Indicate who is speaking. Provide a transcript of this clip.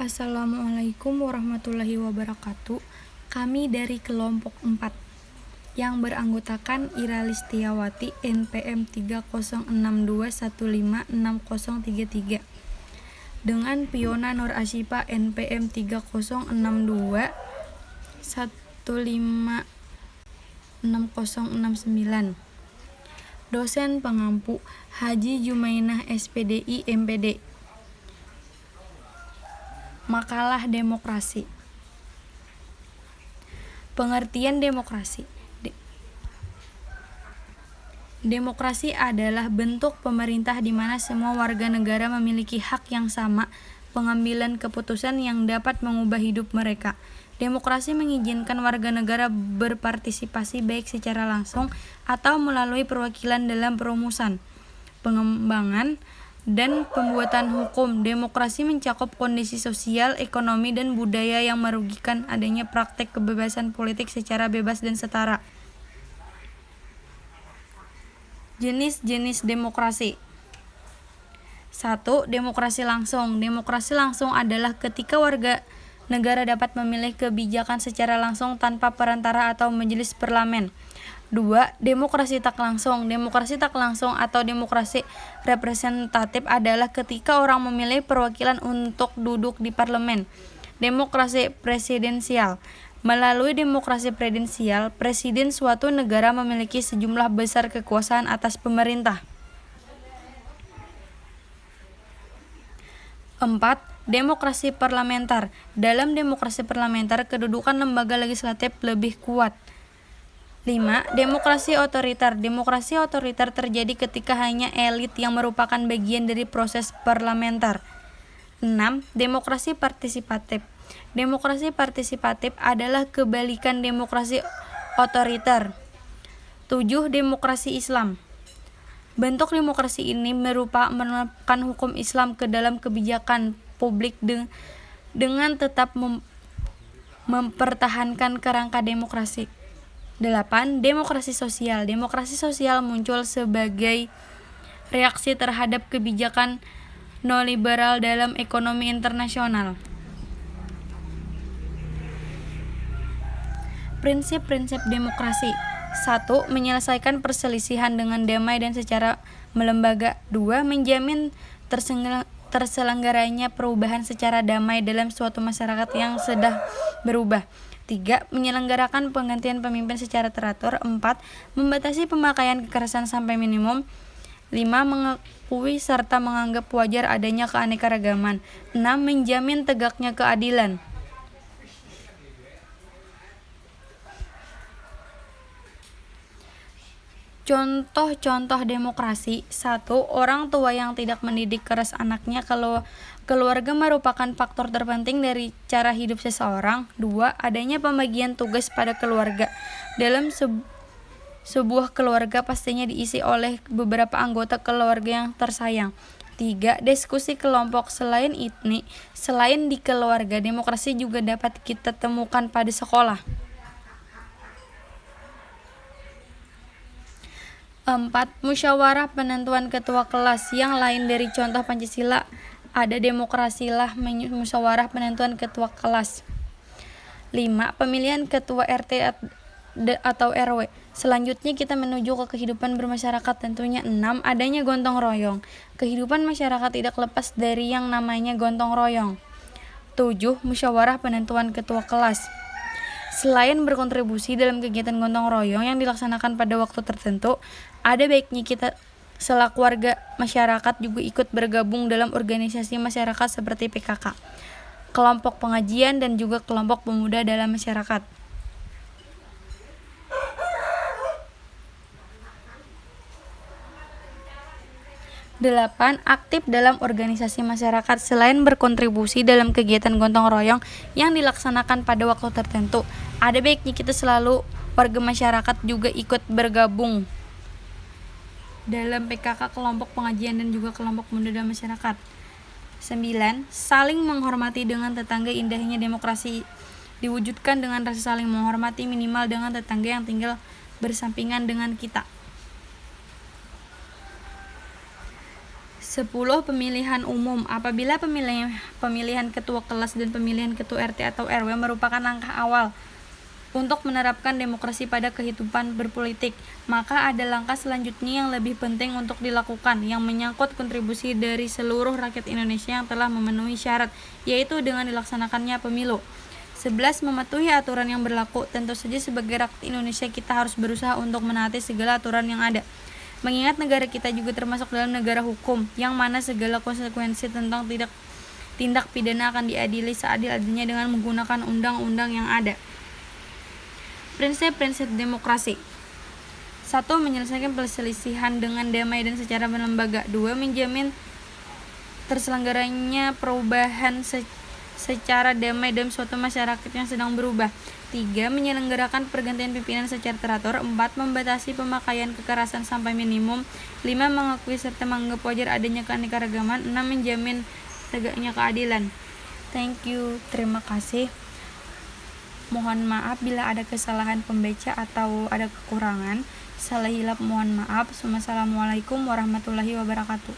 Speaker 1: Assalamualaikum warahmatullahi wabarakatuh. Kami dari kelompok 4 yang beranggotakan Ira Listiawati NPM 30621560033 dengan Fiona Nur Asyifa NPM 30621566069. Dosen pengampu Haji Jumainah SPDI MPD. Makalah demokrasi. Pengertian demokrasi. Demokrasi adalah bentuk pemerintah di mana semua warga negara memiliki hak yang sama pengambilan keputusan yang dapat mengubah hidup mereka. Demokrasi mengizinkan warga negara berpartisipasi baik secara langsung atau melalui perwakilan dalam perumusan, pengembangan, dan pembuatan hukum. Demokrasi mencakup kondisi sosial, ekonomi, dan budaya yang merugikan adanya praktek kebebasan politik secara bebas dan setara. Jenis-jenis demokrasi. 1. Demokrasi langsung. Demokrasi langsung adalah ketika warga negara dapat memilih kebijakan secara langsung tanpa perantara atau majelis parlemen. 2. Demokrasi tak langsung. Demokrasi tak langsung atau demokrasi representatif adalah ketika orang memilih perwakilan untuk duduk di parlemen. Demokrasi presidensial. Melalui demokrasi presidensial, presiden suatu negara memiliki sejumlah besar kekuasaan atas pemerintah. 4. Demokrasi parlementer. Dalam demokrasi parlementer, kedudukan lembaga legislatif lebih kuat. 5. Demokrasi otoriter. Demokrasi otoriter terjadi ketika hanya elit yang merupakan bagian dari proses parlementer. 6. Demokrasi partisipatif. Demokrasi partisipatif adalah kebalikan demokrasi otoriter. 7. Demokrasi Islam. Bentuk demokrasi ini menerapkan hukum Islam ke dalam kebijakan publik dengan tetap mempertahankan kerangka demokrasi. 8. Demokrasi sosial. Demokrasi sosial muncul sebagai reaksi terhadap kebijakan neoliberal dalam ekonomi internasional. Prinsip-prinsip demokrasi. 1. Menyelesaikan perselisihan dengan damai dan secara melembaga. 2. Menjamin terselenggaranya perubahan secara damai dalam suatu masyarakat yang sedang berubah. 3. Menyelenggarakan penggantian pemimpin secara teratur. 4. Membatasi pemakaian kekerasan sampai minimum. 5. Mengakui serta menganggap wajar adanya keanekaragaman. 6. Menjamin tegaknya keadilan. Contoh-contoh demokrasi. 1. Orang tua yang tidak mendidik keras anaknya. Keluarga merupakan faktor terpenting dari cara hidup seseorang. 2. Adanya pembagian tugas pada keluarga. Dalam sebuah keluarga pastinya diisi oleh beberapa anggota keluarga yang tersayang. 3. Diskusi kelompok. Selain di keluarga, demokrasi juga dapat kita temukan pada sekolah. 4. Musyawarah penentuan ketua kelas. Yang lain dari contoh Pancasila ada demokrasilah musyawarah penentuan ketua kelas. 5. Pemilihan ketua RT atau RW. Selanjutnya kita menuju ke kehidupan bermasyarakat tentunya. 6. Adanya gotong royong. Kehidupan masyarakat tidak lepas dari yang namanya gotong royong. 7. Musyawarah penentuan ketua kelas. Selain berkontribusi dalam kegiatan gotong royong yang dilaksanakan pada waktu tertentu, ada baiknya kita selaku warga masyarakat juga ikut bergabung dalam organisasi masyarakat seperti PKK, kelompok pengajian, dan juga kelompok pemuda dalam masyarakat. 8. Aktif dalam organisasi masyarakat. Selain berkontribusi dalam kegiatan gotong royong yang dilaksanakan pada waktu tertentu, ada baiknya kita selalu warga masyarakat juga ikut bergabung dalam PKK, kelompok pengajian, dan juga kelompok pemuda dalam masyarakat. 9. Saling menghormati dengan tetangga. Indahnya demokrasi diwujudkan dengan rasa saling menghormati minimal dengan tetangga yang tinggal bersampingan dengan kita. 10. Pemilihan umum. Apabila pemilihan ketua kelas dan pemilihan ketua RT atau RW merupakan langkah awal untuk menerapkan demokrasi pada kehidupan berpolitik, maka ada langkah selanjutnya yang lebih penting untuk dilakukan, yang menyangkut kontribusi dari seluruh rakyat Indonesia yang telah memenuhi syarat, yaitu dengan dilaksanakannya pemilu. 11. Mematuhi aturan yang berlaku. Tentu saja sebagai rakyat Indonesia kita harus berusaha untuk menaati segala aturan yang ada. Mengingat negara kita juga termasuk dalam negara hukum, yang mana segala konsekuensi tentang tindak pidana akan diadili seadil-adilnya dengan menggunakan undang-undang yang ada. Prinsip-prinsip demokrasi. 1. Menyelesaikan perselisihan dengan damai dan secara berlembaga. 2. Menjamin terselenggaranya perubahan secara damai dalam suatu masyarakat yang sedang berubah. 3. Menyelenggarakan pergantian pimpinan secara teratur. 4. Membatasi pemakaian kekerasan sampai minimum. 5. Mengakui serta menganggap wajar adanya keanekaragaman. 6. Menjamin tegaknya keadilan. Thank you. Terima kasih. Mohon maaf bila ada kesalahan pembaca atau ada kekurangan. Salah hilap mohon maaf. Wassalamualaikum warahmatullahi wabarakatuh.